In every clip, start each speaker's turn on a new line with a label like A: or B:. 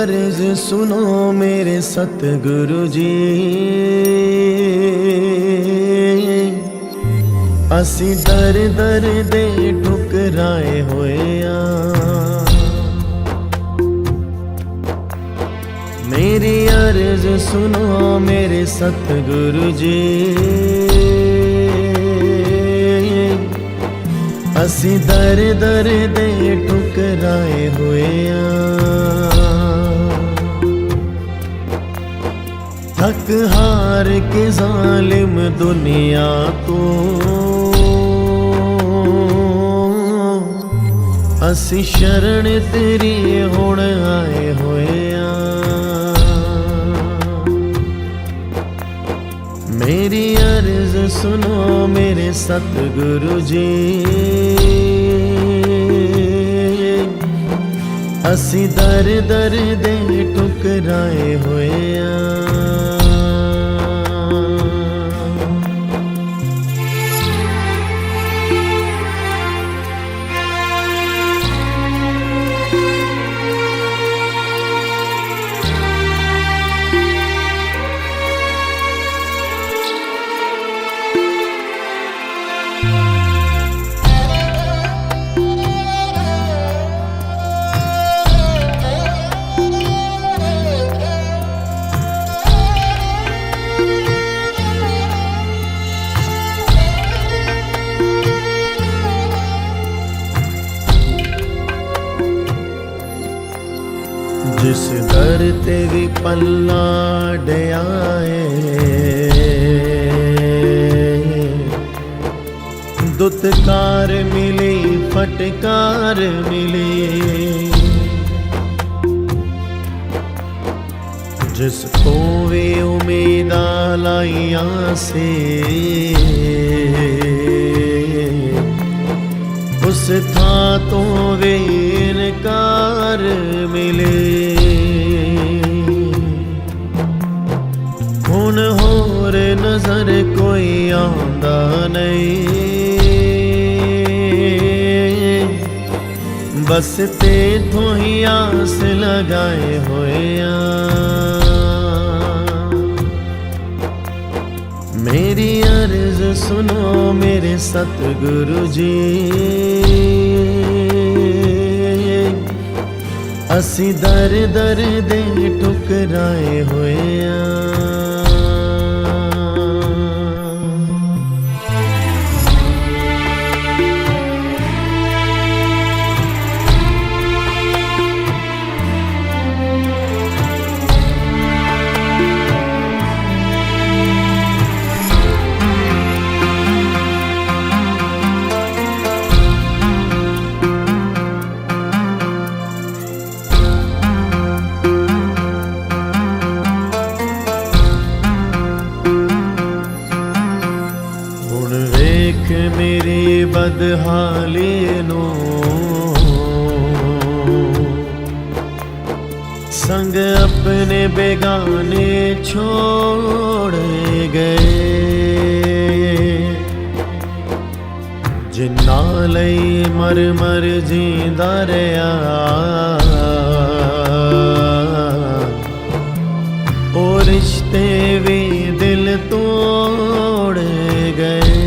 A: अर्ज सुनो मेरे सतगुरु जी, असी दर दर दे ठुकराए होए आ। मेरी अर्ज सुनो मेरे सतगुरु जी, असी दर दर दे ठुकराए होए आ। थक हार के जालिम दुनिया तो असी शरण तेरी हुण आए होए आ। मेरी अर्ज सुनो मेरे सतगुरु जी, असी दर दर दे ठुकराए होए आ। जिस दर ते भी पल्ला डयाए, दुत्कार मिली फटकार मिली। जिस को वे उम्मीदा लाइया से, उस था तो वे इनकार मिले। हुण होर नजर कोई आंदा नहीं, बस तेथों ही आस लगाए होए आ। मेरी अर्ज सुनो मेरे सतगुरु जी, असी दर दर दे ठुकराए होए आ। मेरी बदहाली नो संग अपने बेगाने छोड़ गए। जिन्ना लई मर मर जींदा रहा, ओ रिश्ते भी दिल तोड़ गए।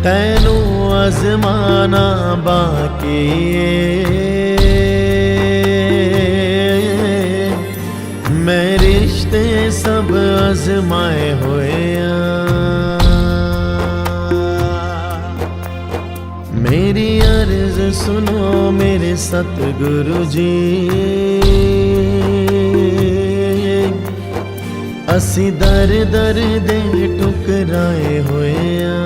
A: तैनू अजमाना बाकी मैं रिश्ते सब अजमाए होए आ। मेरी अर्ज सुनो मेरे सतगुरु जी, असी दर दर दे ठुकराए होए आ।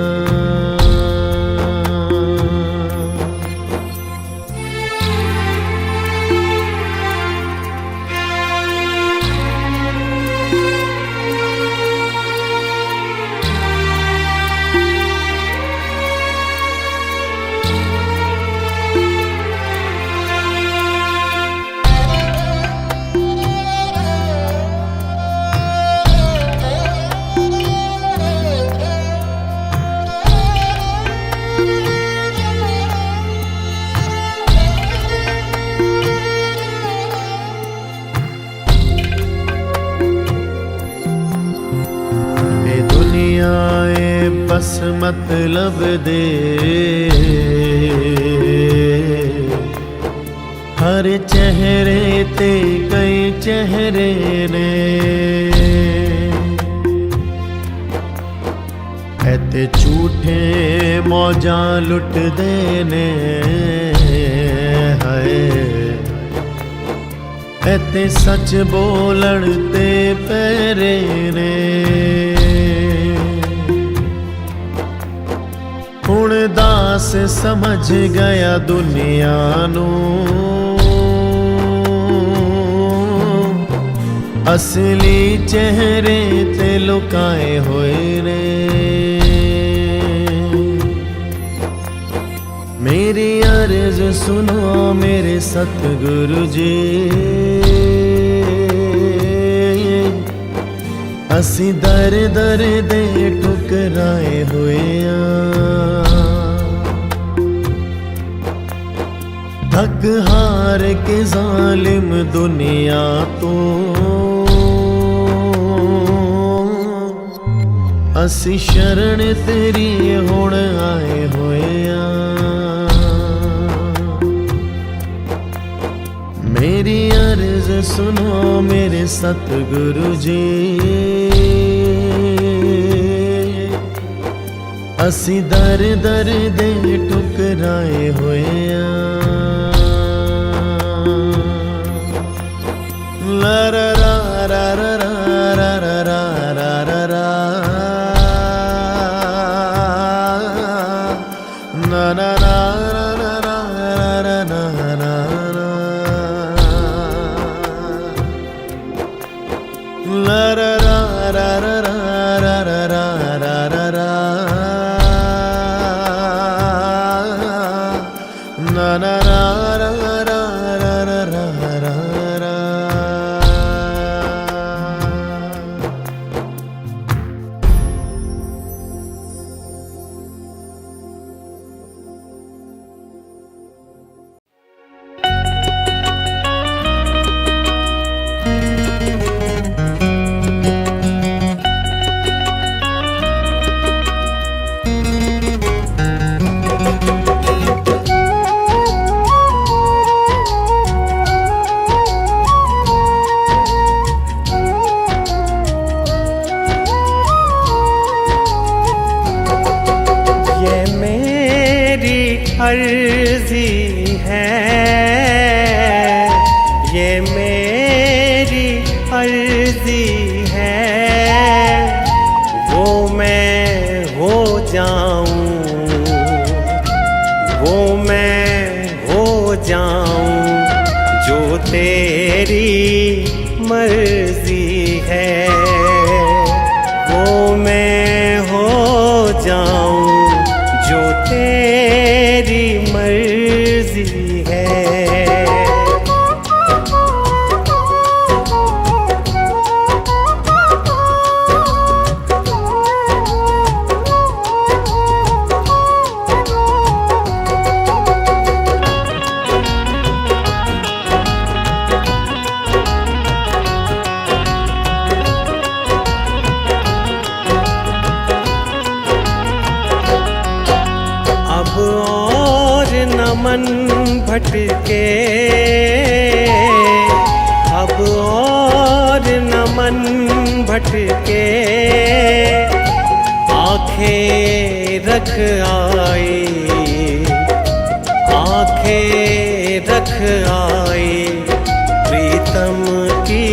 A: दुनियाए बस मतलब दे, हर चेहरे ते कई चेहरे ने, ऐते झूठे मौजां लुटदे ने, हाय ऐते सच बोलण ते पैरे ने। हुण दास समझ गया दुनिया नूं, असली चेहरे ते लुकाए होए ने। मेरी अर्ज सुनो मेरे सतगुरु जी, असी दर दर दे ठुकराए होए थक हार के जालिम दुनिया तो, असी शरण तेरी हुण आए होए। मेरी अर्ज सुनो मेरे सतगुरु जी, असी दर दर दे ठुकराए होए ला रा रा रा रा रा रा रा रा रा रा रा ना ना ना ना ना ना ना ना ला रा रा रा रा रा रा रा रा रा रा रा ना ना रा रा रा रा रा रा रा रा।
B: अर्जी है ये मेरी अर्जी है, वो मैं हो जाऊं, वो मैं हो जाऊं जो तेरी मर्जी है, वो मैं हो जाऊं जो तेरी मर्जी है। अब और न मन भटके, अब और न मन भटके, आंखें रख आई, आंखें रख आई प्रीतम की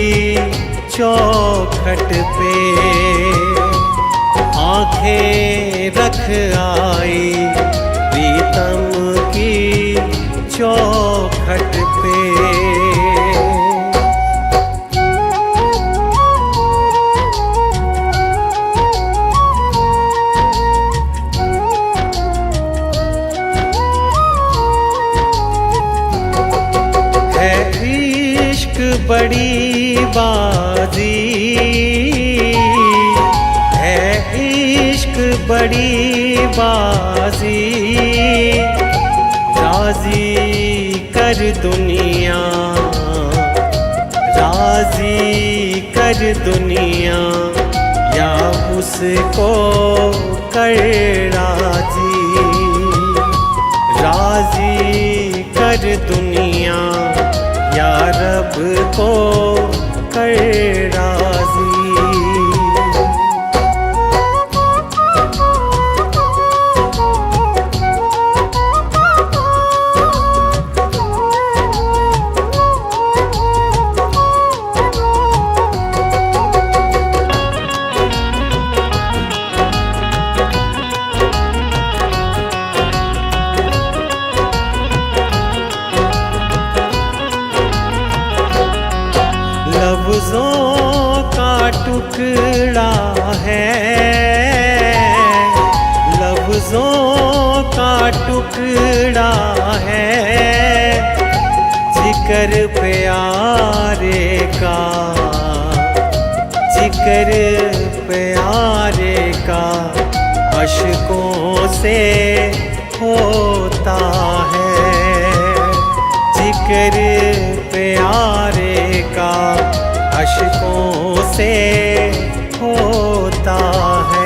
B: चौखट पे, आंखें रख आई प्रीतम की चौखट पे। है इश्क बड़ी बाजी, है इश्क बड़ी बाजी, राजी कर दुनिया, राजी कर दुनिया, या उस को कर राजी, राजी कर दुनिया या रब को कर राजी। लफ्ज़ों का टुकड़ा है, लफ्ज़ों का टुकड़ा है, जिक्र प्यारे का, जिक्र प्यारे का अश्कों से होता है, जिक्र प्यारे का अश्कों से होता है।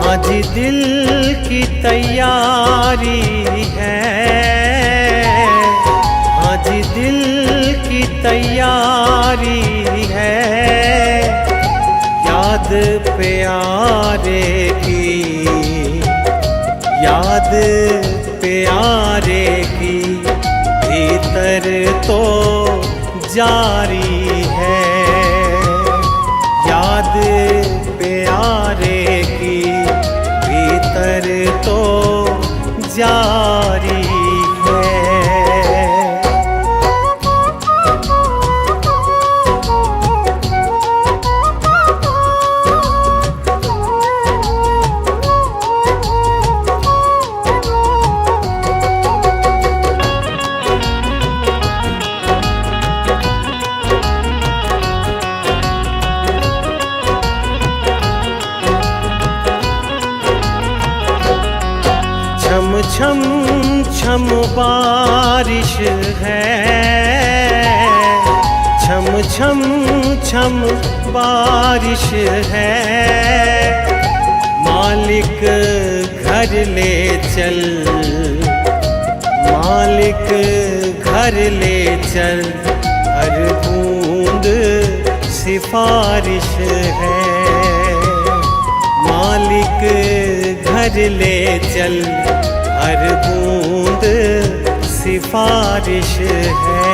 B: आज दिल की तैयारी है, आज दिल की तैयारी है, याद प्यारे की, याद प्यारे की भीतर तो जारी है, याद प्यारे की भीतर तो जारी है। छम छम छम बारिश है, छम छम छम बारिश है, मालिक घर ले चल, मालिक घर ले चल, हर बूंद सिफारिश है, मालिक घर ले चल, हर बूंद सिफारिश है।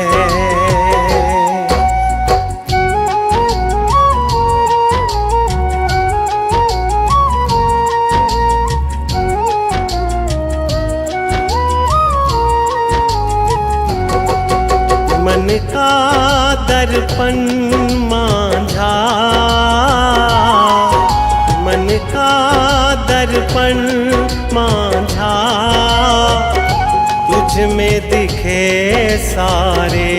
B: मन का दर्पण मांझा, मन का दर्पण मांझा, तुझ में दिखे सारे,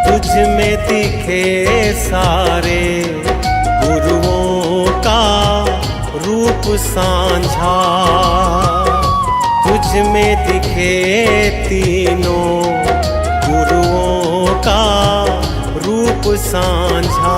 B: तुझ में दिखे सारे, गुरुओं का रूप सांझा, तुझ में दिखे तीनों गुरुओं का रूप सांझा।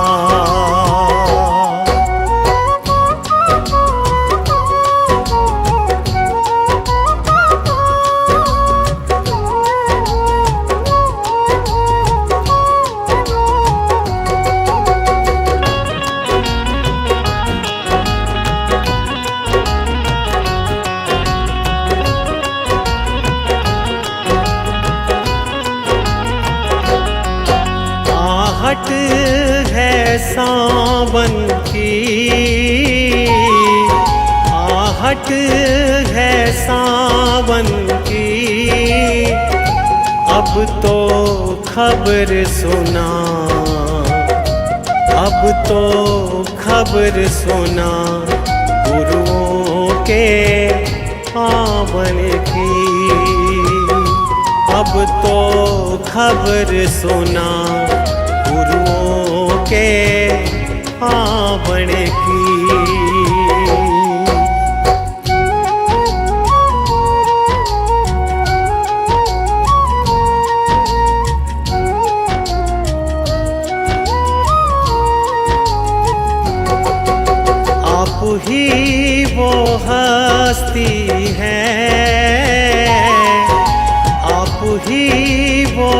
B: आहट है सावन की, आहट है सावन की, अब तो खबर सुना, अब तो खबर सुना, गुरुओं के आवन की, अब तो खबर सुना, गुरुओं के आवन की। ही वो हस्ती है, आप ही वो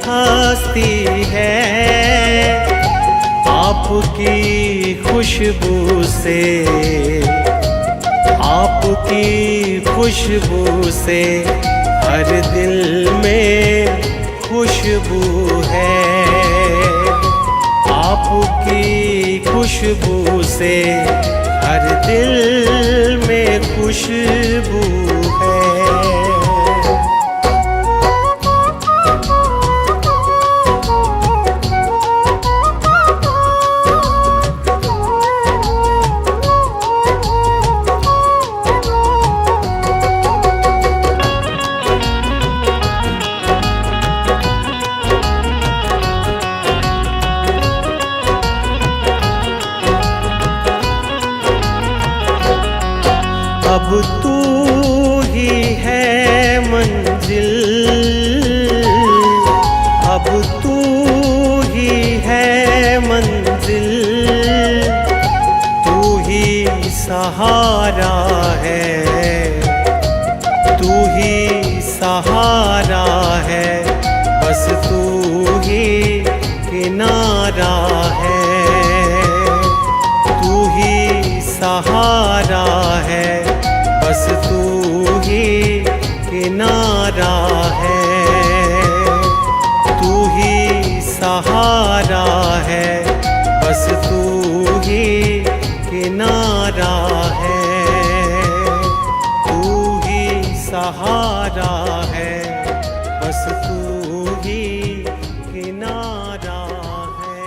B: हस्ती है। आपकी खुशबू से, आपकी खुशबू से हर दिल में खुशबू है। आपकी खुशबू से हर दिल में खुशबू है। अब तू ही है मंजिल, अब तू ही है मंजिल, तू ही सहारा है, तू ही सहारा है, बस तू ही किनारा है, तू ही सहारा है, बस तू ही किनारा है, तू ही सहारा है, बस तू ही किनारा है, तू ही सहारा है, बस तू ही किनारा है।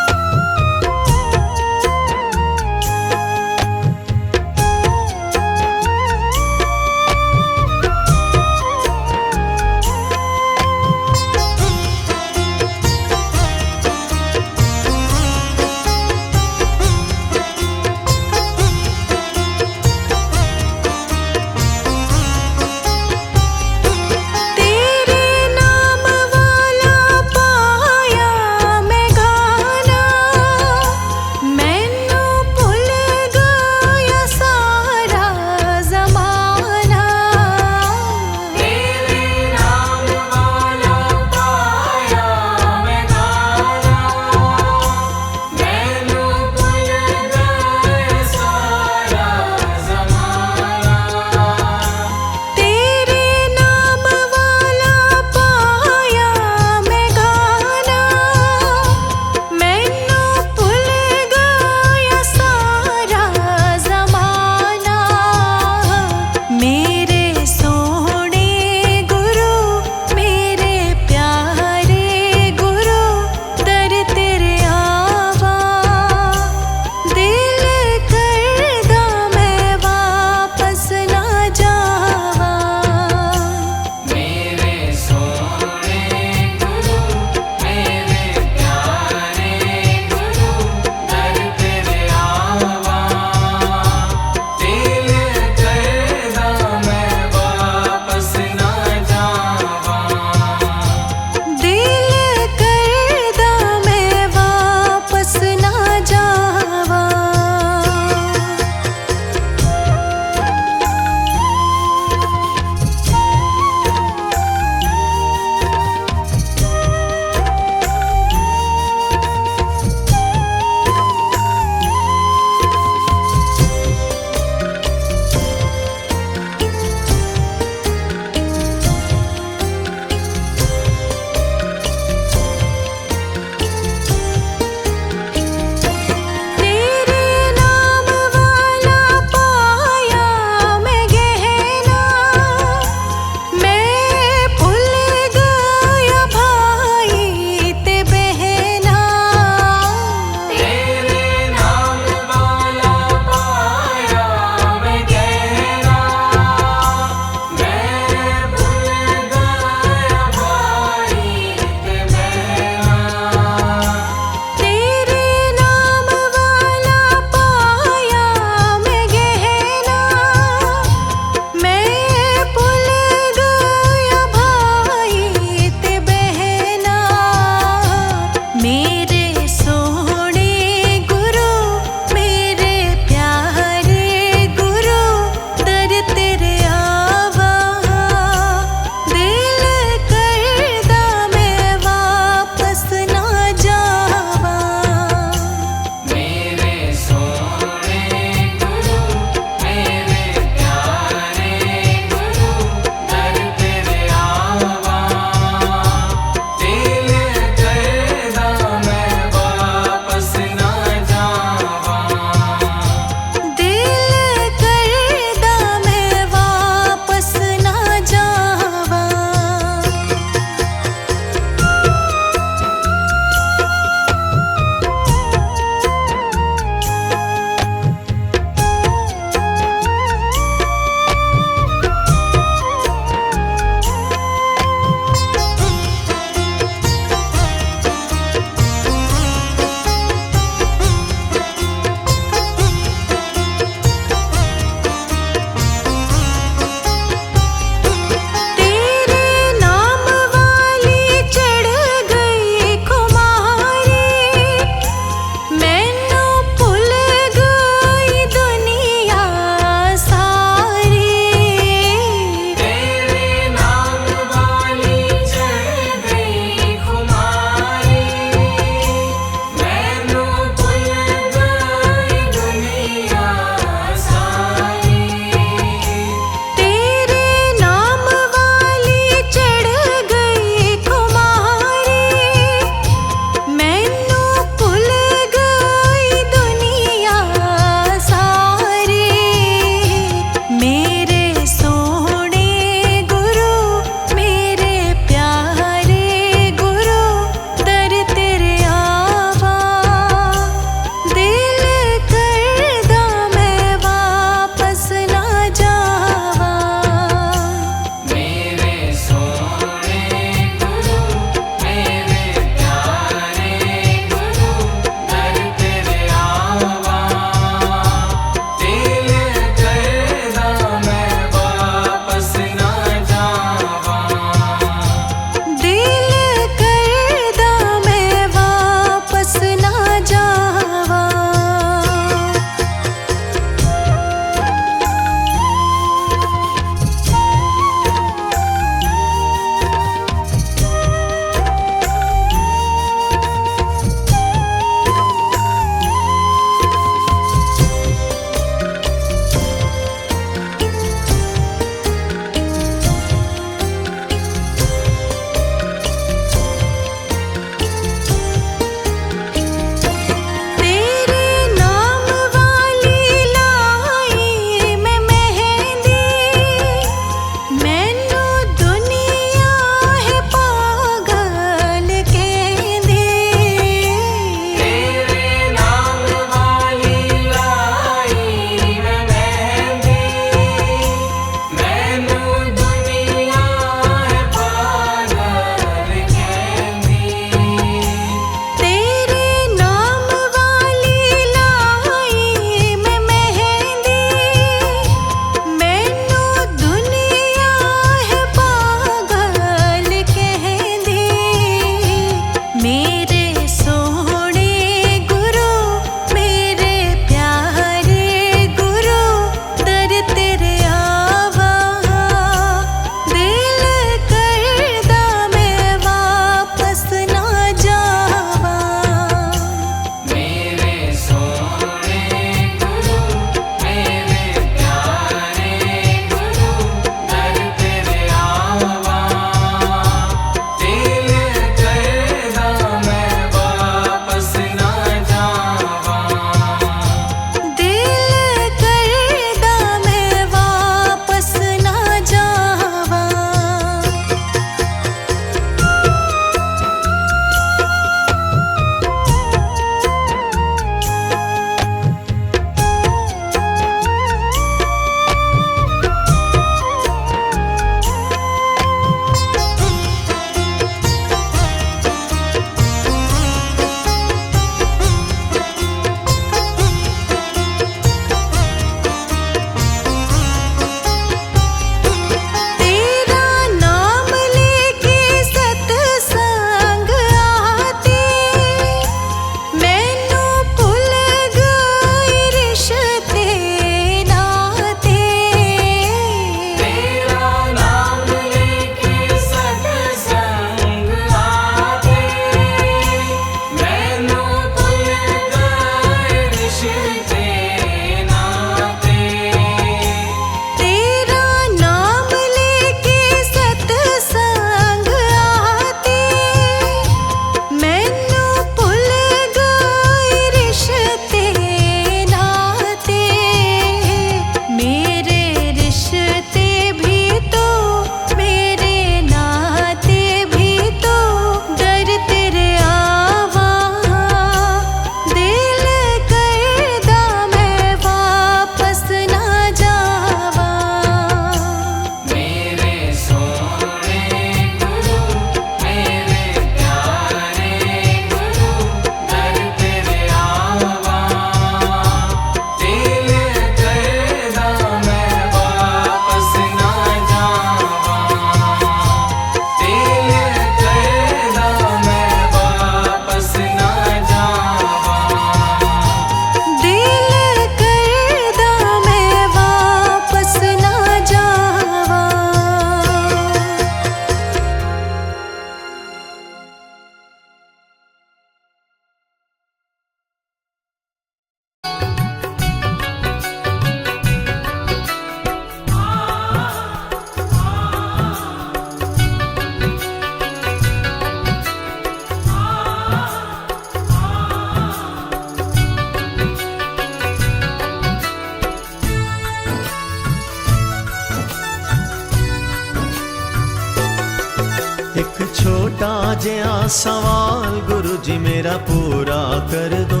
A: छोटा जिहा सवाल गुरु जी मेरा पूरा कर दो,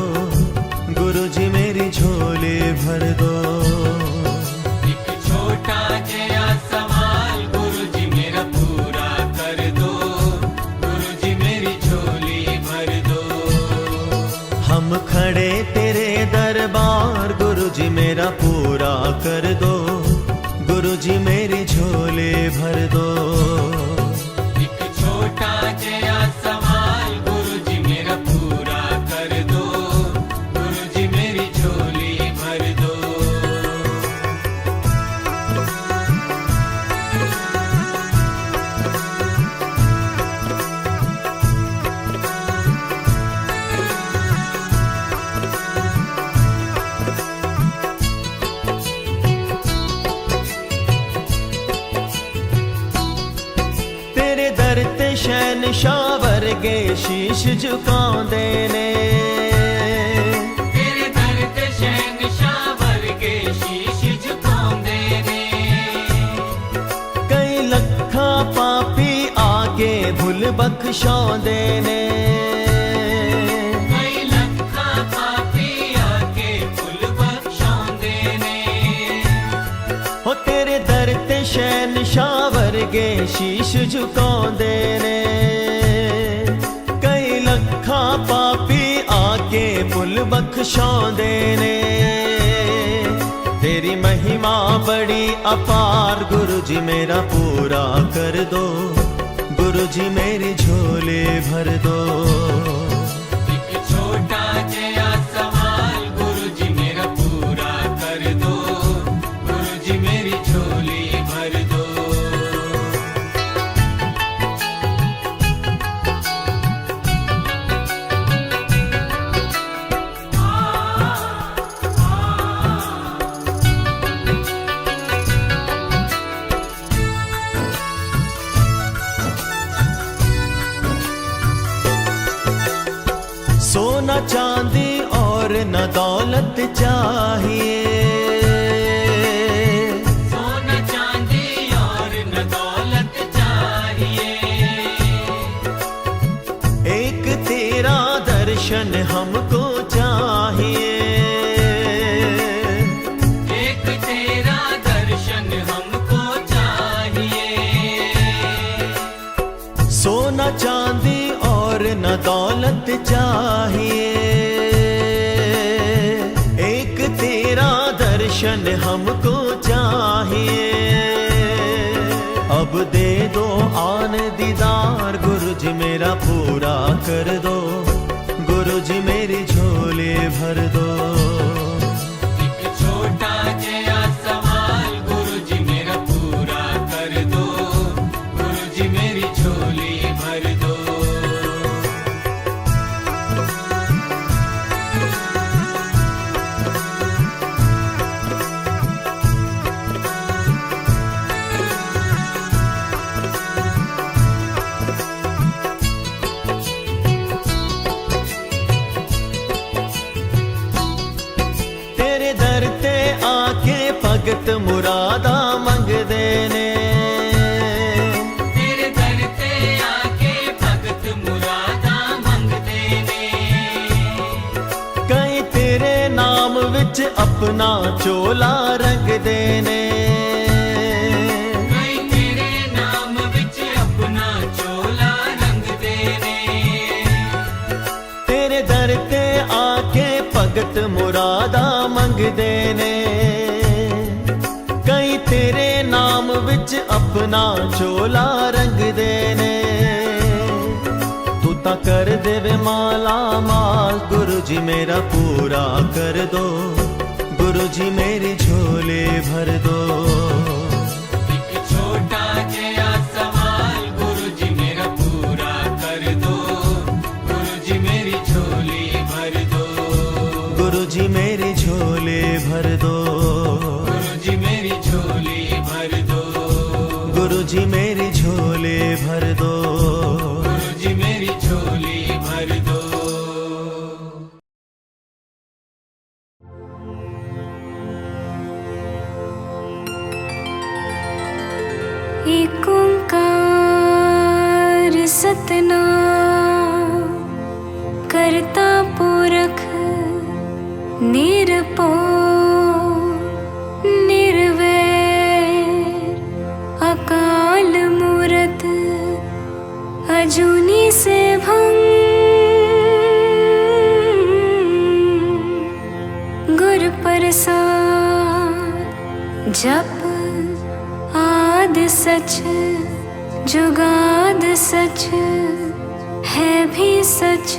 A: गुरु जी मेरी झोली भर दो।
C: एक छोटा जिहा सवाल गुरु जी मेरा पूरा कर दो, गुरु जी मेरी झोली भर दो।
A: हम खड़े तेरे दरबार गुरु जी मेरा पूरा कर दो, गुरु जी मेरी झोली भर दो।
C: एक छोटा जिहा सवाल गुरु जी मेरा पूरा कर दो, गुरु जी मेरी झोली भर दो।
A: तेरे दर ते शहनशाह वर्गे शीश झुकाउंदे ने,
C: तेरे दर ते शहनशाह वर्गे शीश झुकाउंदे ने।
A: कई लखां पापी आके भुल बख्शाउंदे ने।
C: कई लखां पापी आके भुल बख्शाउंदे ने।
A: हो तेरे दर ते शहनशाह वर्गे शीश झुकाउंदे ने। कई लखां पापी आके भुल बख्शाउंदे ने। तेरी महिमा बड़ी अपार गुरु जी मेरा पूरा कर दो, गुरु जी मेरी झोली भर दो।
C: एक छोटा जिहा सवाल गुरु जी मेरा पूरा कर दो, गुरु जी मेरी झोली भर दो।
A: सोना चांदी और न दौलत चाहिए,
C: सोना चांदी और न दौलत चाहिए।
A: एक तेरा दर्शन हमको चाहिए।
C: एक तेरा दर्शन हमको चाहिए।
A: सोना चांदी और न दौलत चाहिए। एक तेरा दर्शन हमको चाहिए। अब दे दो आन दीदार गुरु जी मेरा पूरा कर दो, गुरु जी मेरी झोली भर दो।
C: एक छोटा जिहा सवाल गुरु जी मेरा पूरा कर दो, गुरु जी मेरी झोली भर दो।
A: तेरे दर ते आके भगत मुरादा मंगदे ने।
C: तेरे दर ते आके भगत मुरादा मंगदे ने।
A: कई तेरे नाम विच अपना चोला रंगदे ने।
C: कई तेरे नाम विच अपना चोला रंगदे ने।
A: तेरे दर ते आके भगत मुरादा मंगदे ने। कई तेरे नाम विच अपना चोला रंगदे ने। तू तां कर देवे माला माल गुरु जी मेरा पूरा कर दो, गुरु जी मेरी झोली भर दो।
C: एक छोटा जिहा सवाल गुरु जी मेरा पूरा कर दो, गुरु जी मेरी झोली भर दो।
A: गुरु जी मेरी झोली भर दो।
C: गुरु जी मेरी झोली भर दो।
A: गुरु जी मेरी झोली भर दो।
C: गुरु जी मेरी झोली भर दो।
D: एक ओंकार सतनाम निरपो निर्वैर अकाल मूरत अजूनी से भंग गुर प्रसाद जप आद सच जुगाद सच है भी सच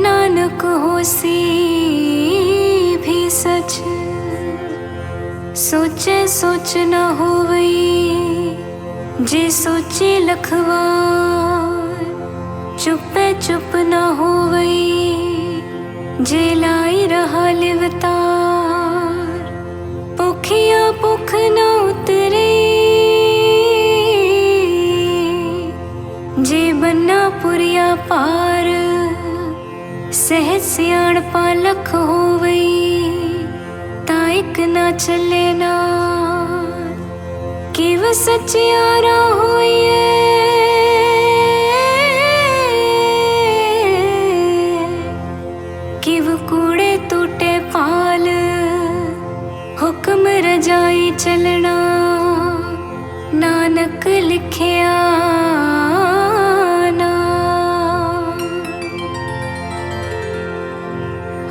D: नानक होसी भी सच सोचे सोच न होवई जे सोचे लखवार चुपे चुप न होवई जे लाई रहा लिवतार पुखिया पुख न उतरे जे बन्ना पुरिया पार सहज सियाण पालख होवई ताइक ना चले ना किव सचियारा होइए किव कूड़े टूटे पाल हुक्म रजाई चलना नानक लिखिया ना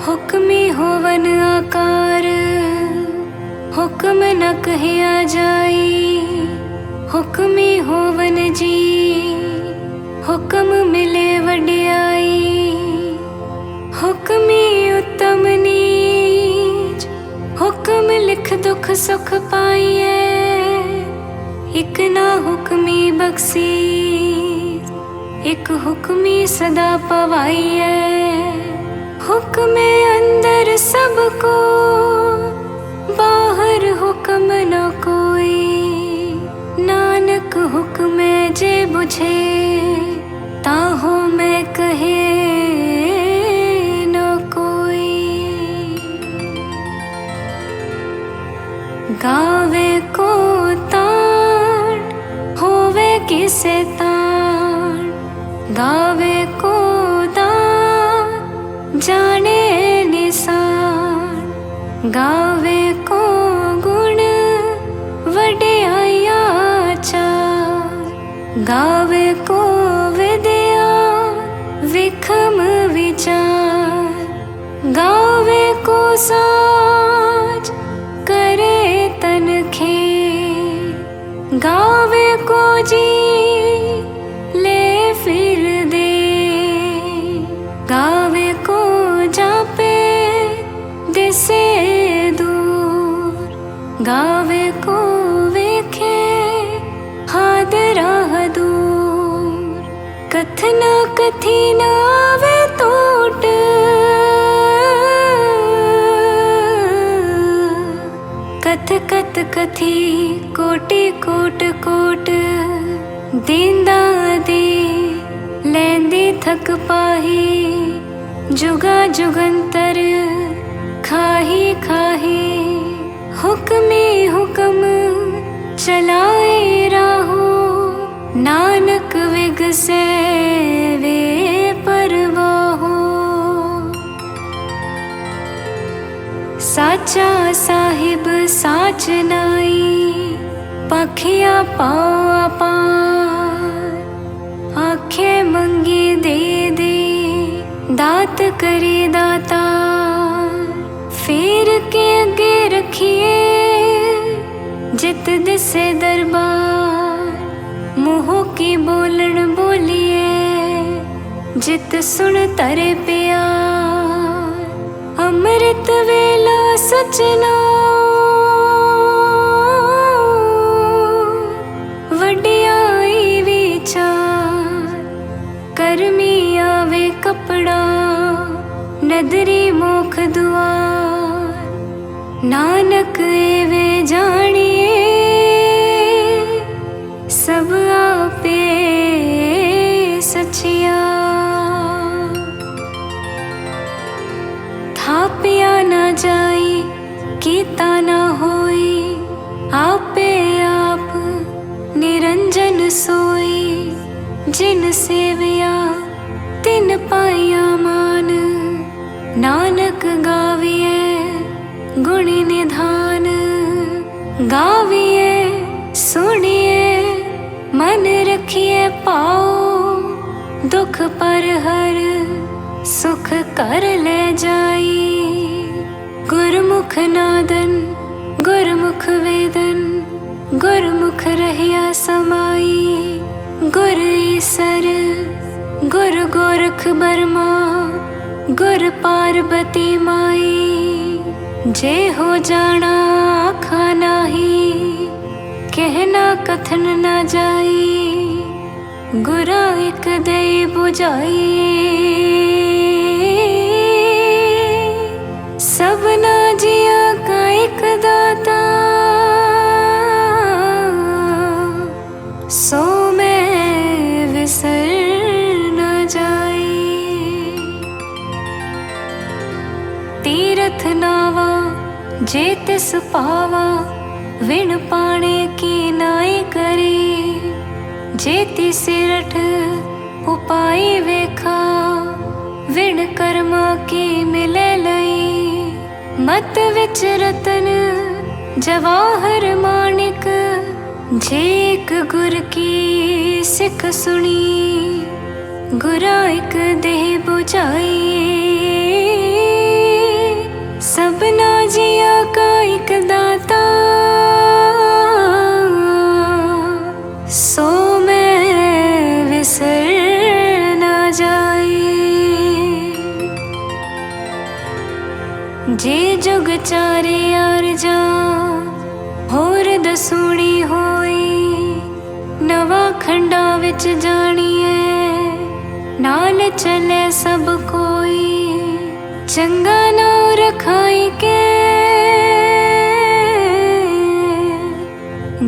D: हुक्मी होवन आकार हुक्म न कहिया जाई हुक्मी होवन जी हुक्म मिले वडियाई हुक्मी उत्तम नीच हुक्म लिख दुख सुख पाइए इक ना हुक्मी बख्शी एक हुक्मी सदा पवाइए हुक्मे अंदर सबको बाहर हुक्म न कोई नानक हुक्मे जे बुझे ताहो मैं कहे न कोई गावे को तान होवे किसे तान गावे को दान जाने निशान गावे को गुण वडियाया चार गावे को विद्या विखम विचार गावे को साज करे तनखे गावे को जी ले फिर दे गावे को जापे दिसे दूर गावे को वेखे हादरा दूर कथना कथी ना आवे टोट कथ कथ कथी कोटि कोट कोट दींदा दे लेंदी थक पाही जुगा जुगंतर खाही खाही हुक्मी हुक्म चलाए राहो नानक विगसे वे परवाहो साचा साहिब साच नाई पाखिया पाओ पार आखे मंगी दे दे दात करे दाता फेर के अगे रखिए जित दिसे दरबार मुँह की बोलन बोलिए जित सुन तरे प्यार अमृत वेला सचना वडियाई विचार कर्मी आवे कपड़ा नदरी मोख दुआर नानक एवे जानिए सब आपे सचिया थापिया ना जाई कीता ना होई आपे आप निरंजन सोई जिन सेविया तिन पाया मान नानक गावे गाविए सुनिए मन रखिए पाओ, दुख पर हर सुख कर ले जाई। गुरमुख नादन गुरमुख वेदन, गुरमुख रहिया समाई। गुर ईसर गुर गोरख बर्मा, गुर पार्वती माई। जे हो जाना आखा नाही, कहना कथन न जाई। गुरा एक दे बुझाई, सबना जिया का एक दाता। सो मैं विसर न जाई। तीरथ नावा जे तिस पावा, विण पाणे की नाई करी। जेति सिरठ उपाय वेखा, विण कर्मा की मिले लई। मत विच रतन जवाहर माणिक, जे एक गुर की सिख सुनी। गुरा एक देह बुझाई, सबना जिया का एक दाता। सो मैं विसर न जाई। जे जुग चारे यार जा, होर दसूणी होई। नवा खंडा विच जानिए, नाल चले सब कोई। चंगा नाम रखाई के,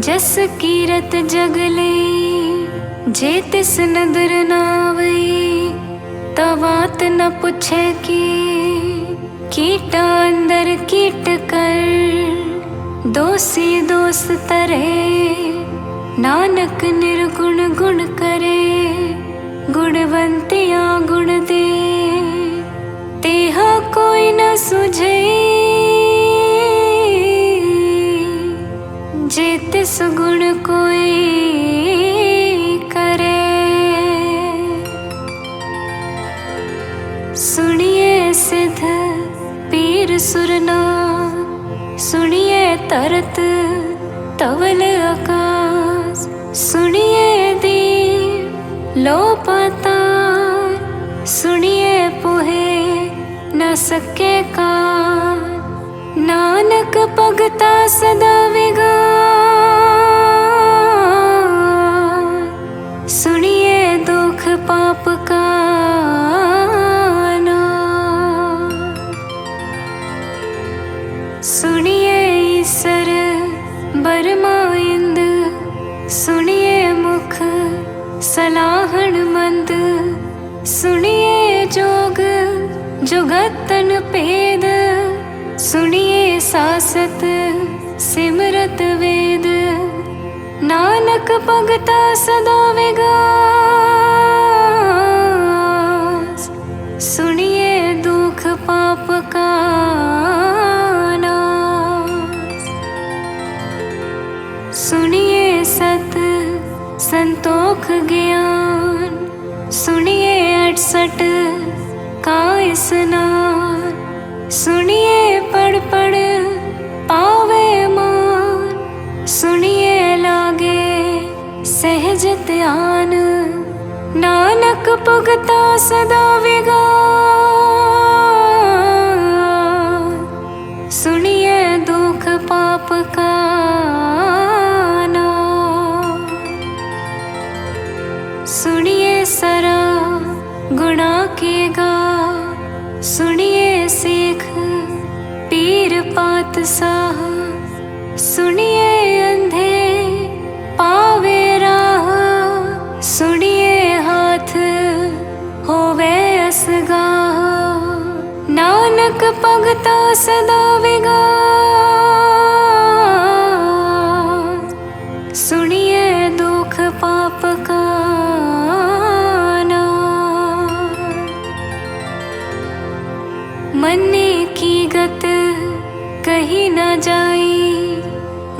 D: जस कीरत जगले। जे तिस नदर नावई, तवात न पुछे की। कीटा अंदर कीट कर, दोषी दोष तरे। नानक निर्गुण गुण करे, गुणवंतिया गुण दे। तेहा कोई न सुझे, जे तिस गुण कोई करे। सुनिए सिद्ध पीर सुरना, सुनिए तरत तवल आकाश। सुनिए दीप लो पाताल, सुनिए पोहे न सके का। नानक भगता सदा विगान, सुनिए दुख पाप का नाम। सुनिए ईसर बर्मा इंद, सुनिए मुख सलाहन मंद। सुनिए जोग जुगतन पेद, सुनिए सासत सिमरत वेद। नानक भगता सदा विगास, सुनिए दुख पाप का नाश। सुनिए सत संतोख ज्ञान, सुनिए 68 का स्नान। सुनिए पढ़ पढ़ पावे मान, सुनिए लागे सहज ध्यान। नानक भगता सदा विगान, सुनिए दुख पाप का नाश। सुनिए सरा गुणा के गा, सुनिए सीख पीर पात साह। सुनिए अंधे पावे राह, सुनिए हाथ होवे असगाह। नानक भगता सदा विगान, सुनिए दुख पाप का नाश। मन्ने की गत कही न जाई,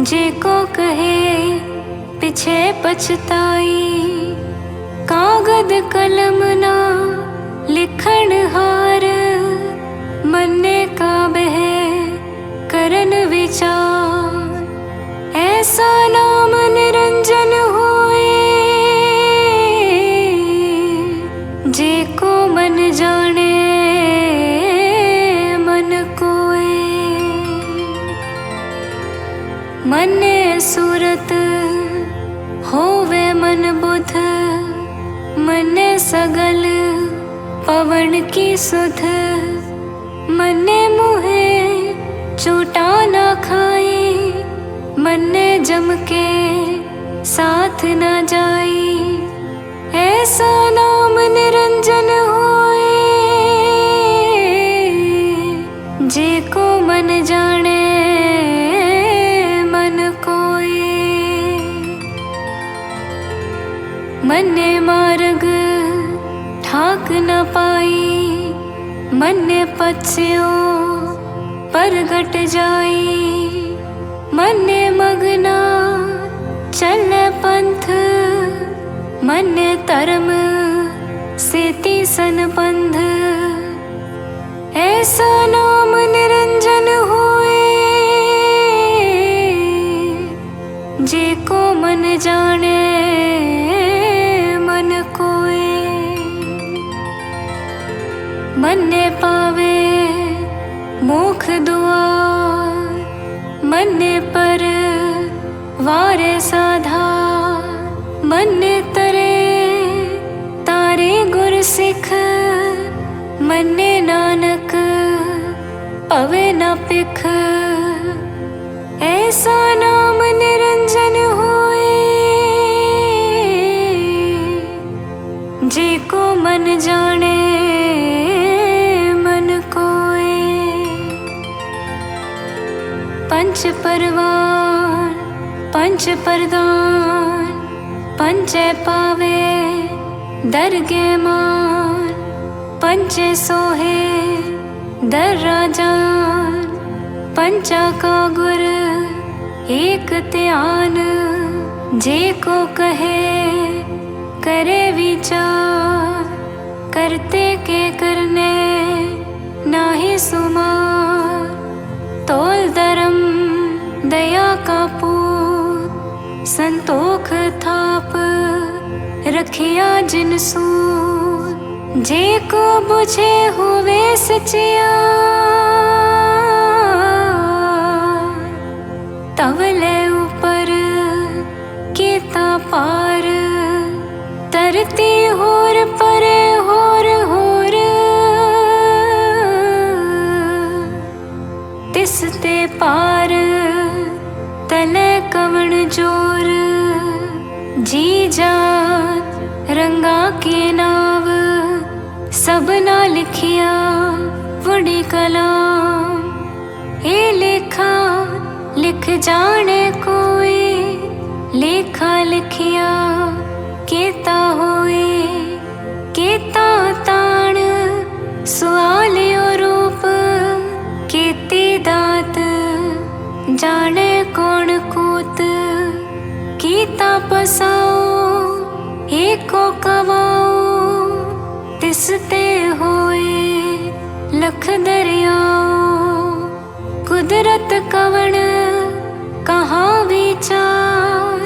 D: जे को कहे पिछे पछताई। कागद कलम ना लिखण हार, मन्ने का बह करन विचार। ऐसा नाम निरंजन होए, जे को मन जाने मन कोए। मन्ने सूरत होवे मन बुध, मन्ने सगल पवन की सुध। मन्ने मुहे चोटा ना खाए, मन्ने जम के साथ ना जाई। ऐसा नाम निरंजन होए, जे को मन जाने मन कोए। मन्ने मार्ग ठाक न पाई, मन्ने पछ्यो परगट जाई। मन्ने मगना चले पंथ, मन्ने धर्म सेती सन पंध। ऐसा नाम निरंजन होए, जे को मन जाने मन कोए। मन्ने पावे मोख दुआर, मन्ने पर वारे साधार। मन्ने तरे तारे गुर सिख, मन्ने नानक पवे न पिख। ऐसा नाम निरंजन होए, जे को मन जाने मन कोए। पंच परवान पंच प्रदान, पंचे पावे दरगे मान। पंचे सोहे दर राजान, पंचा का गुर एक ध्यान। जे को कहे करे विचार, करते के करने नाही सुमार। तोल धर्म दया का पूत, संतोख थाप रखिया जिन सूत। जे को बुझे हुए सचिया, तवले ऊपर केता पार। तरती होर परे होर होर, तिसते पार तले कवण जोर। जी जात रंगा के नाव, सबना लिखिया वुडी कलाम। ए लेखा लिख जाने कोई, लेखा लिखिया केता होए। केता ताण सुआलियो रूप, केती दात जाने कौन कूत। कीता पसाओ एको कवाओ, तिसते होए लख दरियाओ। कुदरत कवण कहाँ विचार,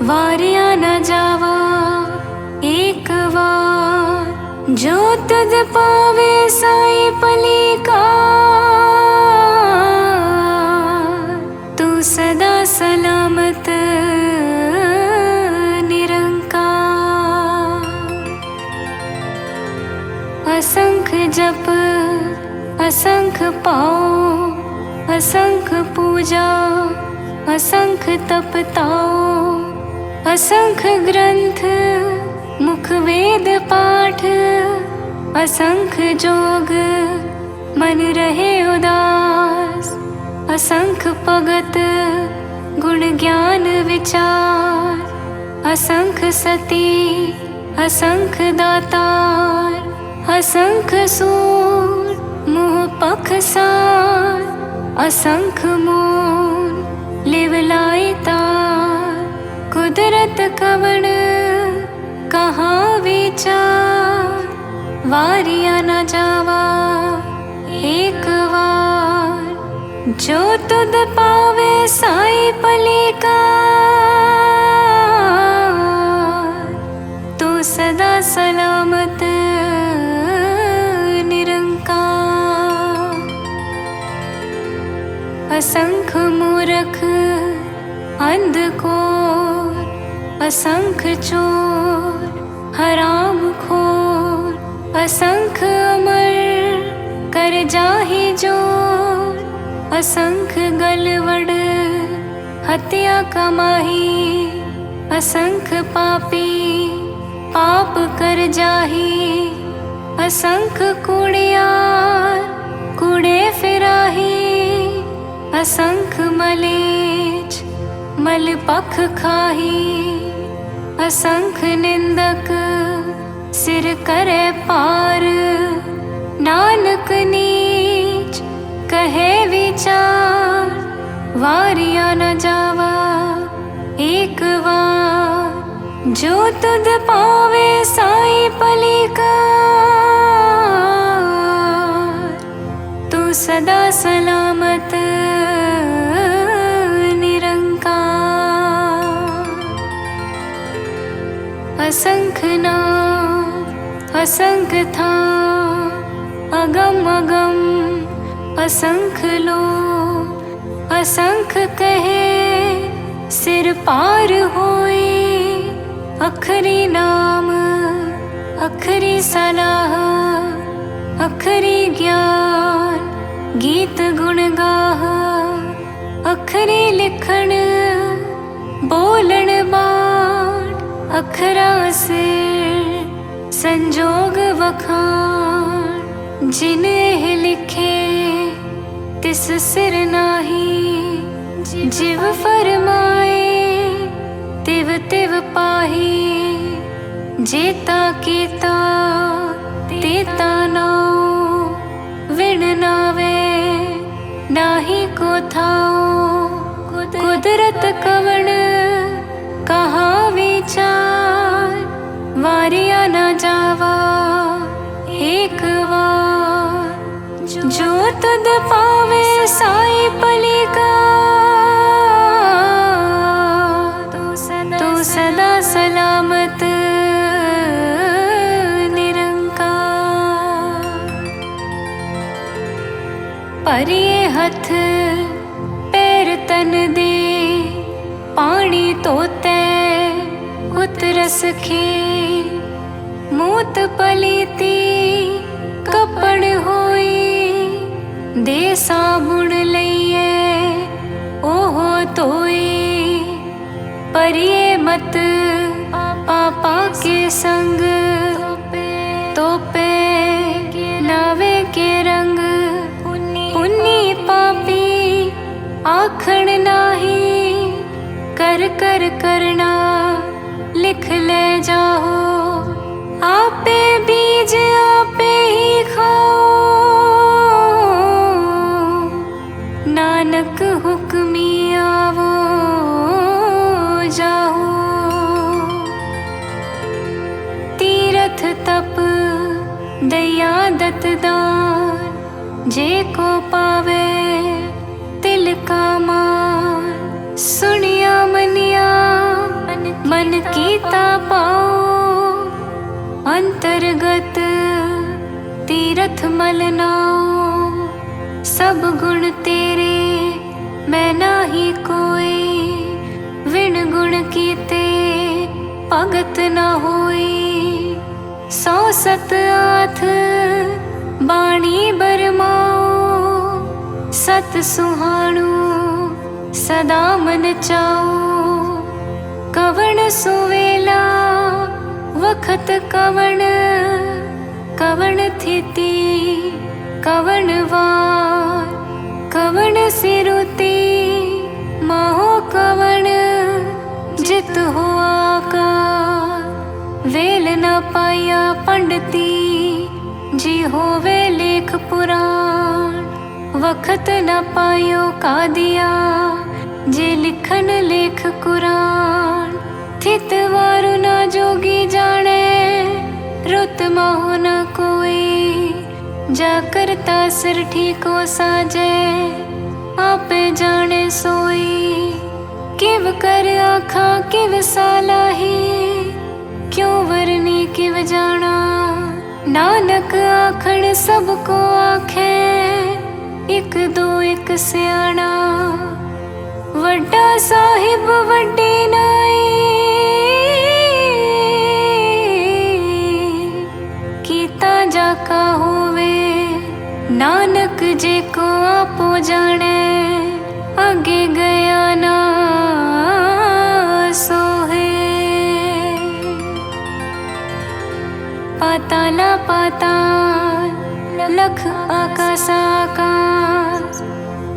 D: वारिया न जावा एक बार। जो तुझ पावे साई पलीका, तू सदा सलामत निरंकार। असंख्य जप असंख्य पाओ, असंख्य पूजा असंख्य तपताओ। असंख्य ग्रंथ मुख वेद पाठ, असंख्य जोग मन रहे उदास। असंख्य भगत गुण ज्ञान विचार, असंख्य सती असंख्य दातार। असंख्य सूर मुह पखसार, असंख्य मून लिवला कवण कहाँ विचार, वारिया न जावा एक बार। जो तुद पावे साई पलिका, तू सदा सलामत निरंकार। असंख मूर्ख अंधकोर, असंख्य चोर हराम खोर। असंख अमर कर जाहि जोर, असंख्य गलवड हत्या कमाही। असंख्य पापी पाप कर जाही, असंख्य कूड़ियार कूड़े फिराही। असंख्य मलेच मल पख खाही, असंख्य निंदक सिर करे पार। नानक नीच कहे विचार, वारिया न जावा एक बार। जो तुद पावे साई पलिका, तू सदा सलामत असंख्य नाम असंख्य था, अगम अगम असंख्य लो। असंख्य कहे सिर पार होए, अखरी नाम अखरी सलाह। अखरी ज्ञान गीत गुण गाह, अखरी लिखण बोलण बाण। अखरा से संजोग वखान, जिन्हें लिखे तिस सिर नाही। जिव फरमाए तिव तिव पाही, जेता कीता तेता नाओ। विण नावे नाही को थाओ, कुदरत कवण कहाँ विचार। वारिया न जावा एक बार। जो तुद पावे साई पलिका, तो सदा सलामत निरंकार। परिये हथ पैर तन दे, पानी तोते उतरस खे। मूत पलीती कपड़ होई, दे साबुण लइए ओहो तोई। परिये मत पापा के संग, तोपे नावे के रंग। पुन्नी पापी आखण नाही, कर कर करना लिख ले जाओ। आपे बीज आपे ही खाओ, नानक हुक्मी आवो जाओ। तीरथ तप दया दत दान, जे को पावे तिल का मान। सुनिया मनिया मन कीता पाओ, अंतर्गत तीरथ मलनाओ। सब गुण तेरे मैं नाही कोई, विण गुण कीते भगत न होई। 100 सत आथ बाणी बरमाओ, सत सुहाणु सदा मन चाओ। कवण सुवेला वखत कवण, कवण थिति कवण वार। कवण सिरुति महो कवण, जित हो आकार। वेल न पाया पंडिती, जी होवे लेख पुराण। वखत न पायो कादिया, जे लिखन लेख कुरान। स्थित वारु न जोगी जाने, रुत मोह न कोई। जा करता सिर ठीको साजे, आपे जाने सोई। किव कर आखा किव सालाही, क्यों वरनी किव जाना। नानक आखण सबको आखे, एक दो एक सियाणा। वड्डा साहिब वड्डी नाई, कीता जाका होवे। नानक जे को आपो जाने, आगे गया ना सोहे। पाताला पाताल लख आकाश आकाश,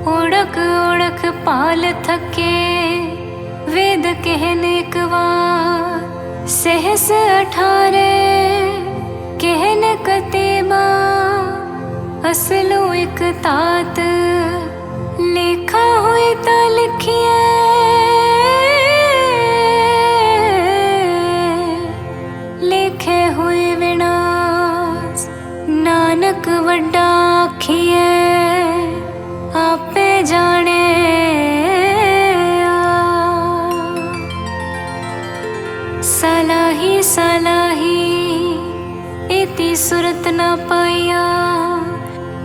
D: ओढ़क ओढ़क पाल थके। वेद कहने कवार, सहस 18 कहन कतेबा। असलो एक तात, लेखा हुई ता लिखिए। लेखे हुए विनाश, नानक वड्डा आखिए। आपे जाने सलाही सलाही, इति सुरत न पाया।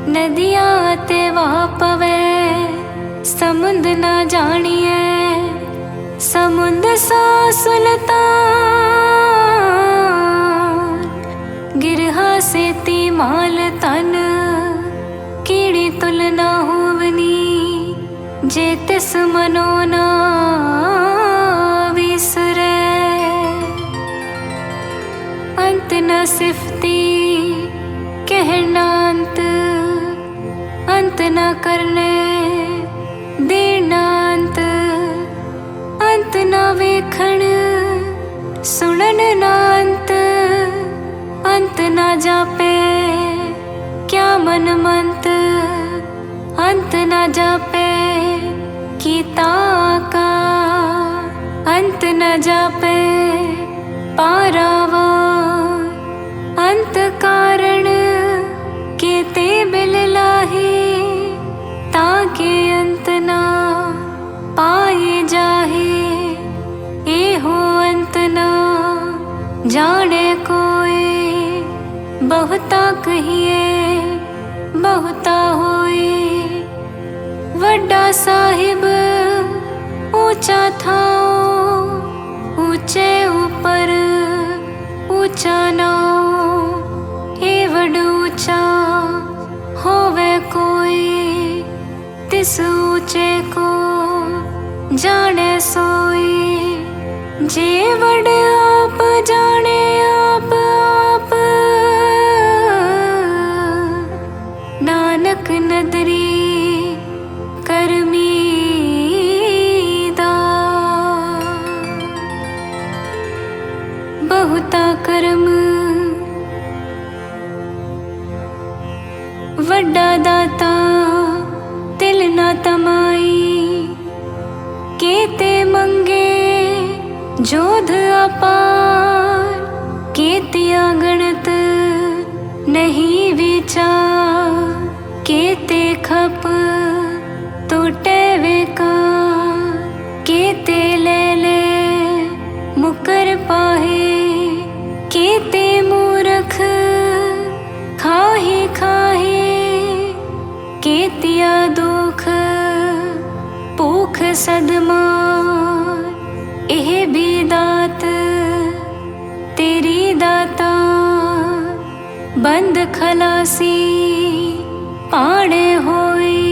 D: नदिया ते वह पवे, समुंद न जानिए। समुंद सा सुल्तान, गिरहा से ती माल तन। कीड़ी तुलना होवनी, जे तिस मनो ना विसरे। अंत न सिफती कहना अंत, अंत न करने देना अंत। अंत न वेखण सुनन ना अंत, अंत न जापे क्या मन मंत। अंत न जापे कीता का, अंत न जापे पारावा। अंत कारण केते बिल लाही, ताके अंत ना पाए जाहे। एहो अंत ना जाने कोई, बहुता कहिए बहुता होए। वड्डा साहिब ऊंचा था, ऊंचे ऊपर ऊंचा नाओ। हे वड ऊंचा होवे कोई, तिस ऊंचे को जाने सोई। जे वड आप जाने आप आप, नानक नदरी करमी दा। बहुता कर्म वड्डा दाता, तिल ना तमाई। केते मंगे जोध अपार, केतिया गणत नहीं विचार। केते खप टूटे विकार, केते ले ले मुकर पाहे। केते मूर्ख खाहे खाहे, केतिया दुख भूख सदमार। एह भी दात तेरी दाता, बंद खलासी पाणे होई।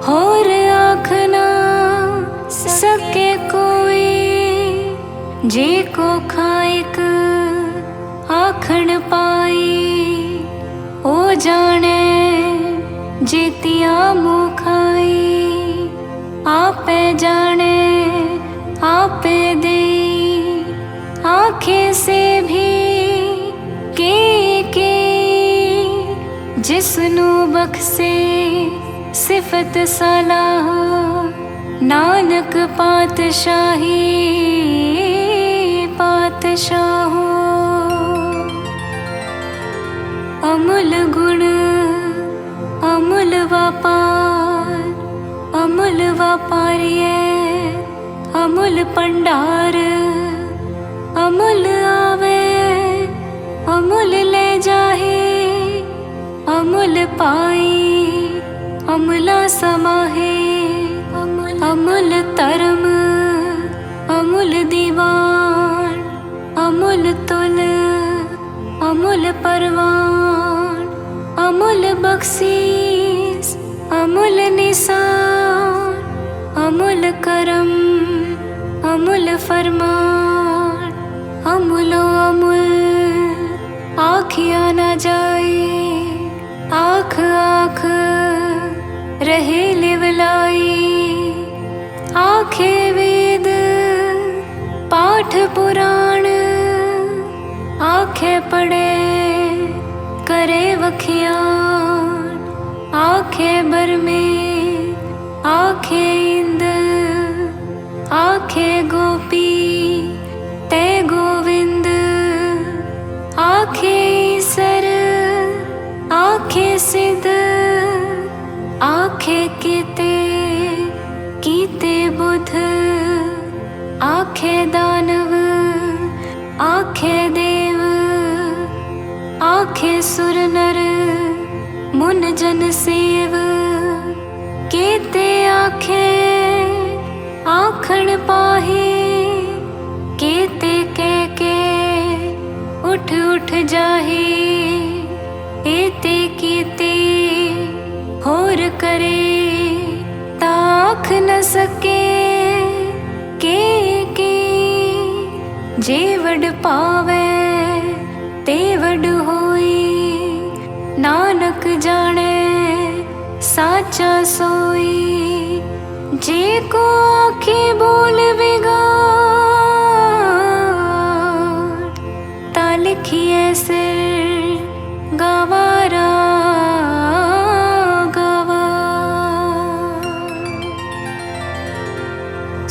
D: होर आखना सके कोई, जे को खाइक आखण पाई। ओ जाने जेतिया मुखाई, आपे जाने आपे दे। आखे से भी के जिसनु बख्से सिफत सलाह। नानक पातशाही शाहो अमूल गुण अमूल व्यापार अमूल व्यापारिय अमूल भंडार अमूल आवे अमूल ले जाहे अमूल पाई अमूला समाहे अमूल धर्म अमूल दीवान अमूल तुल अमूल परवान अमूल बख्शीस अमूल निशान अमूल करम अमूल फरमान अमूलो अमूल आँखिया न जाए आँख आँख रहे लिवलाई आँखे वेद पाठ पुराण आँखें पढ़े करे वखियान आँखें बरमे आँखें इंद आँखें गोपी ते गोविंद आँखें ईसर आँखें सिद्ध आँखें कीते बुध आँखें दानव आँखें देव आँखें सुर नर मुन जन सेव केते आँखें आँखण पाहे केते के उठ उठ जाहे एते कीते होर करे ताख न सके के जे वड पावे ते वड होई नानक जाने साचा सोई जे को आखे बोल बिगाड़ ता लिखिए सिर गवारा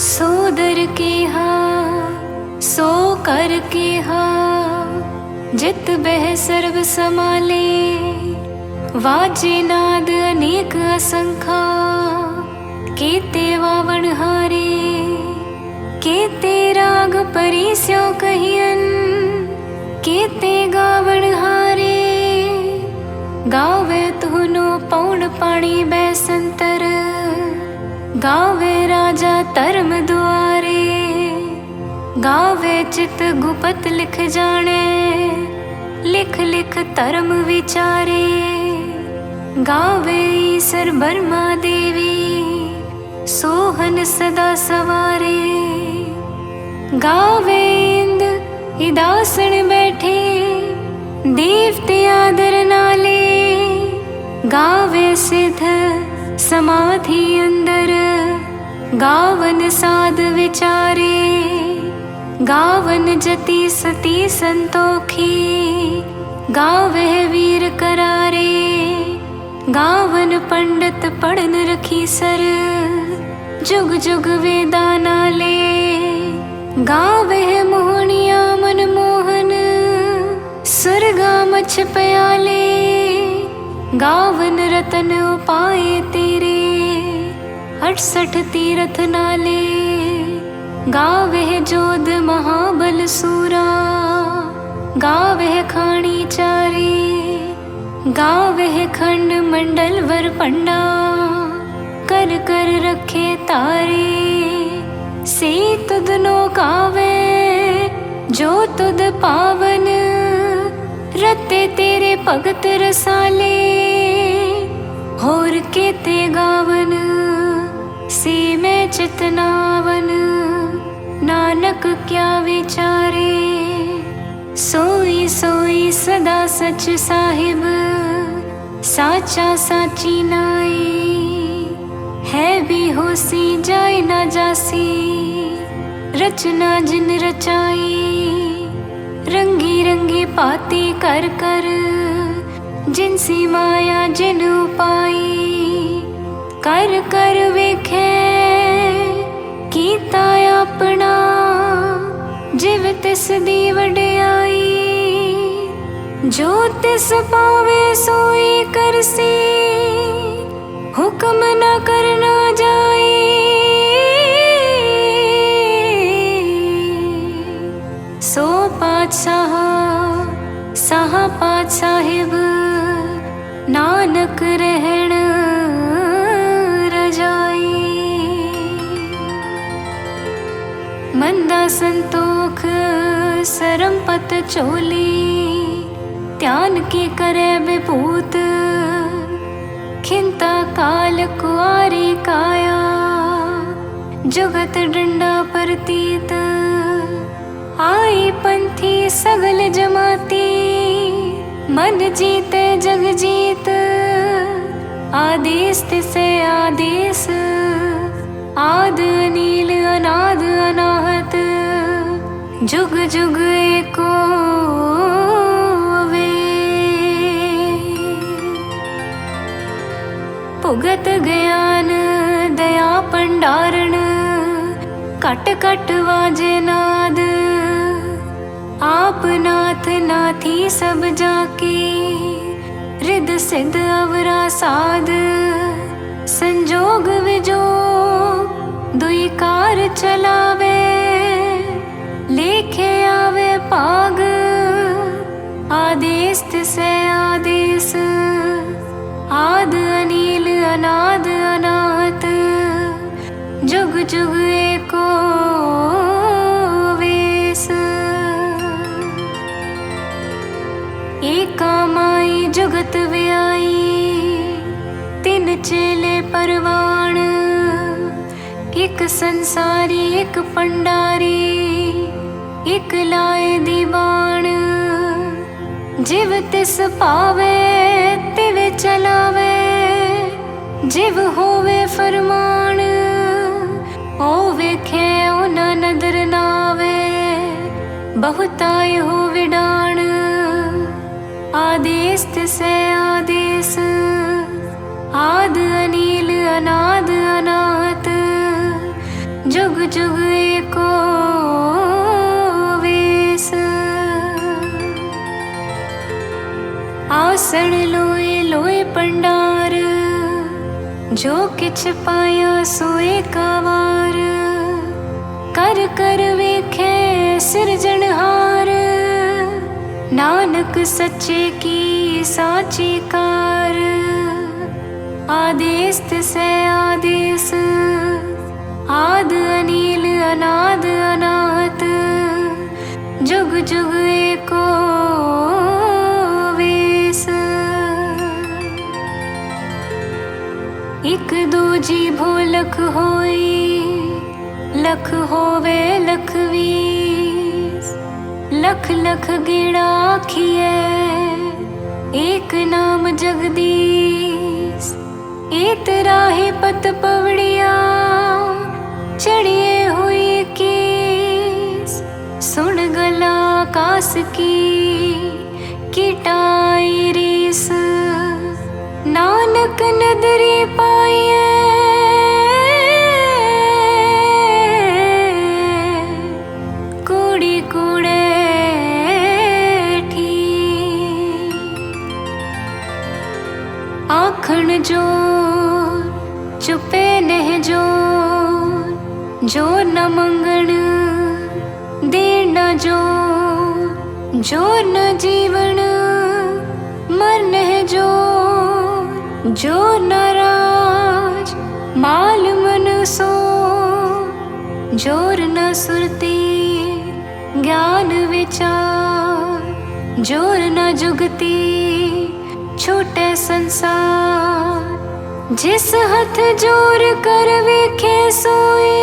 D: सोदर के हा सो कर के हा जित बह सर्व समाले वाजे नाद अनेक असंखा केते वावण हारे केते राग परिस्यो कहियन केते गावण हारे गावे तुहनो पौड़ पाणी बैसंतर गावे राजा धर्म द्वारे गावे चित गुपत लिख जाने लिख लिख धर्म विचारे गावे ईसर ब्रह्मा देवी सोहन सदा सवारे गावे इंद इदासन बैठे देवते आदर नाले गावे सिद्ध समाधि अंदर गावन साध विचारे गावन जति सती संतोखी गावे वीर करारे गावन पंडित पढ़न रखी सर जुग जुग वेदा नाले गावे मोहनिया मनमोहन सुरगा मछ प्याले गावन रतन उपाय तेरे 68 तीरथ नाले गावे जोध महाबल सूरा गावे खाणी चारे गावे खंड मंडल वर पंडा कर कर रखे तारे से तुद नो गावे जो तुद पावन रते तेरे भगत रसाले होर केते गावन से मैं चितनावन नानक क्या विचारे सोई सोई सदा सच साहिब साचा साची नाई है भी होसी जाए ना जासी रचना जिन रचाई रंगी रंगी पाती कर कर जिनसी माया जिन उपाई कर कर वेखे कीता अपना जिव तिस दी वडियाई, जो तिस पावे सोई करसी, हुक्म न करना जाए। सो पातशाह साहा पात साहिब, नानक रहण रजाई। मंदा संतोख सरम पत चोली, ध्यान की करे विभूत, खिंता काल कुआरी काया, जुगत डंडा प्रतीत। आई पंथी सगल जमाती, मन जीते जग जीत। आदेश तिसे आदेश, आद अनील अनाद अनाहत, जुग जुग एको वे। भुगत ज्ञान दया भंडारण, कट कट वाजे नाद। आप नाथ नाथी सब जाके, रिद सिद्ध अवरा साध। संजोग विजोग दुई कार चलावे, लेखे आवे पाग। आदेश तिसे आदेश, आद अनील अनाद अनाहत, जुग जुग एको वेस। एका माई जुगत व्याई, तिन चेले परवाण। एक संसारी एक पंडारी, एक लाए दीवान। जिव तिस पावे तिवे चलावे, जिव होवे फरमान। ओ वेखे ओ ना नदर नावे, बहुताय हो विडाण। आदेश तिसे आदेश, आद अनील अनाद अनाहत, जुग जुग एको वेस। आसण लोए लोए पंडार, जो किछ पाया सोए कावार। कर कर वेखे सिरजनहार, नानक सच्चे की साची कार। आदेश तिसे आदेश, आद अनील अनाद अनाहत, जुग जुग एको वेस। एक दूजी भो लख होई, लख होवे लख वीस। लख लख गेड़ा आखिए, एक नाम जगदीश। एक राहे पत पवड़िया, चढ़िए हुई कीस। सुन गला आकाश की, किटाई रीस। नानक नदरी पाइए, कूड़ी कूड़े ठी। आखण जोर चुपे नह जोर, जोर न मंगण देर न जोर। जोर न जीवन मर नह जोर। जोर न राज माल मन सो। जोर न सुरती ज्ञान विचार। जोर न जुगती छूटे संसार। जिस हथ जोर कर वेखे सोए,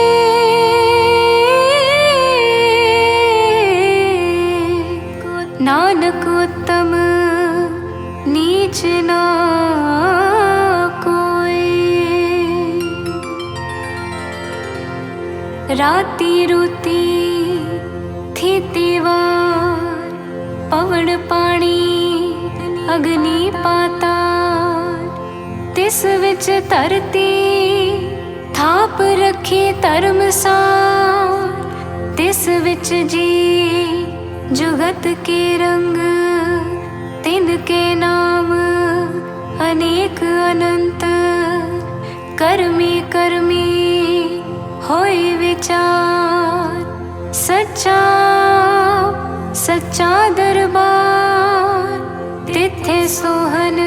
D: नानक उत्तम नीच ना कोई। राती रोती थी दीवार, पवन पानी अग्नि पाताल। तिस विच धरती थाप रखी धर्मसार। तिस विच जी जुगत के रंग, तिनके नाम अनेक अनंत। कर्मी कर्मी होय विचार, सच्चा सच्चा दरबार। तिथे सोहन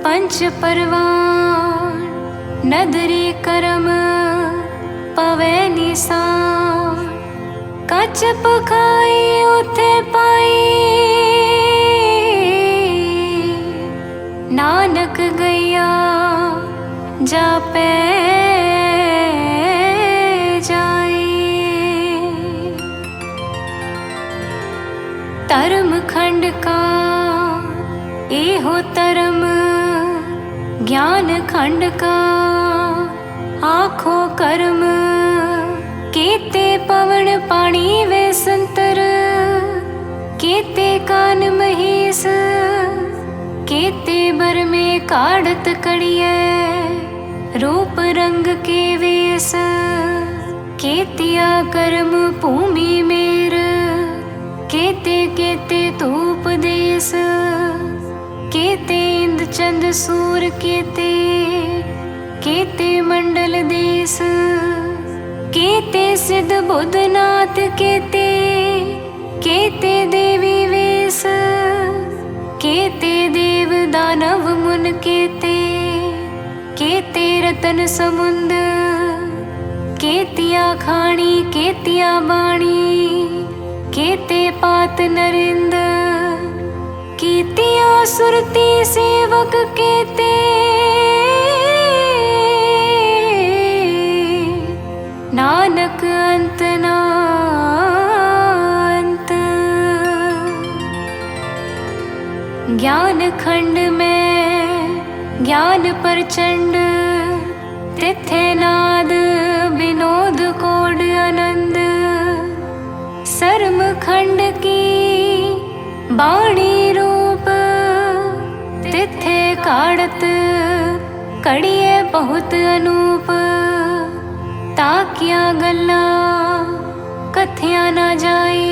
D: पंच परवान, नदरी करम पवै निसान। कच पकाई उथे पाई, नानक गैया जापै जाए। धर्म खंड का एहो धर्म, ज्ञान खंड का आखो कर्म। केते पवन पानी वे संतर, केते कान महीस, केते बर में काढ़त कड़िए। रूप रंग के वेश, केतिया कर्म भूमि मेर। केते केते धूप देश, केते इंद चंद सूर। केते केते मंडल देश, केते सिद्ध बुद्धनाथ। केते केते देवी वेश, केते देव दानव मुन। केते केते रतन समुंद, केतिया खाणी केतिया बाणी। केते पात नरिंद, केतिया सुरती सेवक। केते नानक अंत ना अंत। ज्ञान खंड में ज्ञान प्रचंड, तिथे नाद विनोद कोड आनंद। सर्म खंड की बाणी रूप, तिथे काढ़त कड़िए बहुत अनूप। ताकिया गल्ला कथिया ना जाई,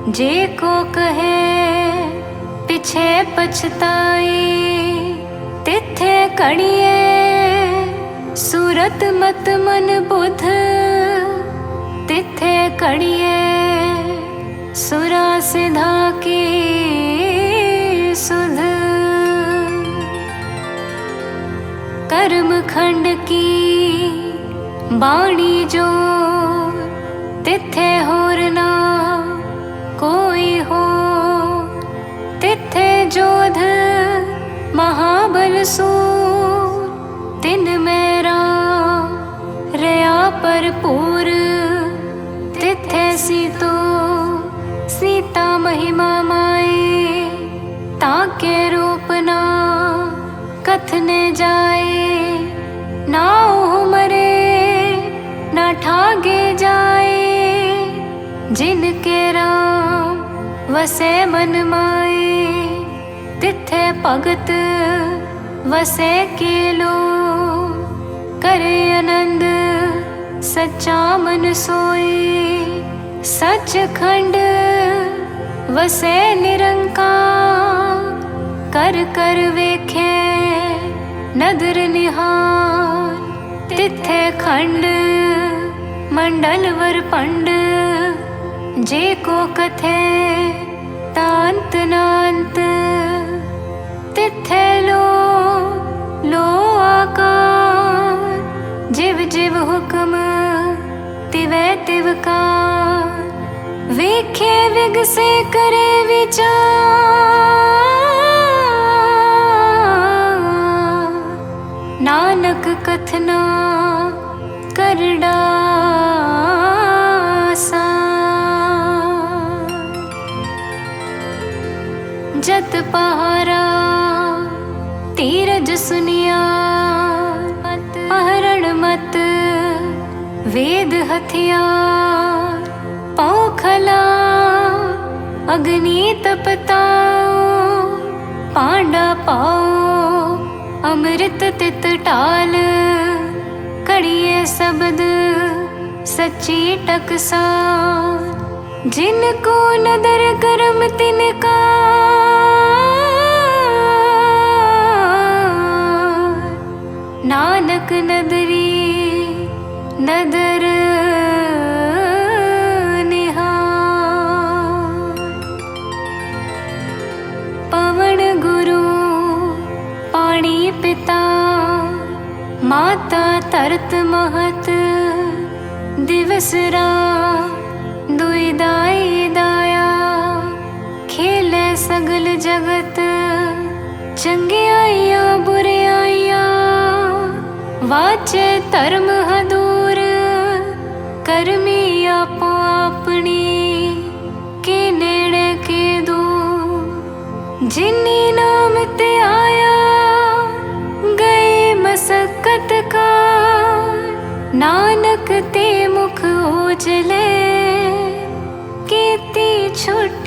D: जे को कहे पिछे पछताई। तिथे कड़िए सूरत मत मन बुध, तिथे कड़िए सुरा सिधा की सुध। कर्म खंड की बाणी जो, तिथे होर ना कोई हो। तिथे जोध महाबल सूर, तिन मेरा रया भरपूर। तिथे सीतो सीता महिमा माए, ताके रूप ना कथने जाए। ना ओह मरे ना ठागे जाए, जिनके राम वसे मन माए। तिथे भगत वसे के लो, करे आनंद सच्चा मन सोए। सच खंड वसे निरंकार, कर कर वेखे नदर निहार। तिथे खंड मंडल वर पंड, जे को कथे तांत नांत। तिथे लो आकार, जिव जिव हुक्म तिवै तिवकार। वेखे विग से करे विचार, नानक कथना कर डासा। जत पहारा तीरज सुनिया, पहरण मत वेद हथियार। पौखला अग्नि तपताओ, पांडा पाओ अमृत तित टाल। कड़िए शब्द सच्ची टकसाल, जिनको नदर करम तिनका नानक नदरी नदर निहाल। पवन गुरु पाणी पिता, माता तरत महत, दिवस रात दुई दाई दाया, खेले सगल जगत, चंगियाइयां बुरियाइयां, वाचे धर्म हदूर, करमी आपो अपनी, के नेड़े के दूर। जिनी नाम ते आया गए मसक्कत का, नानक ते मुख ओजले, कीती छुट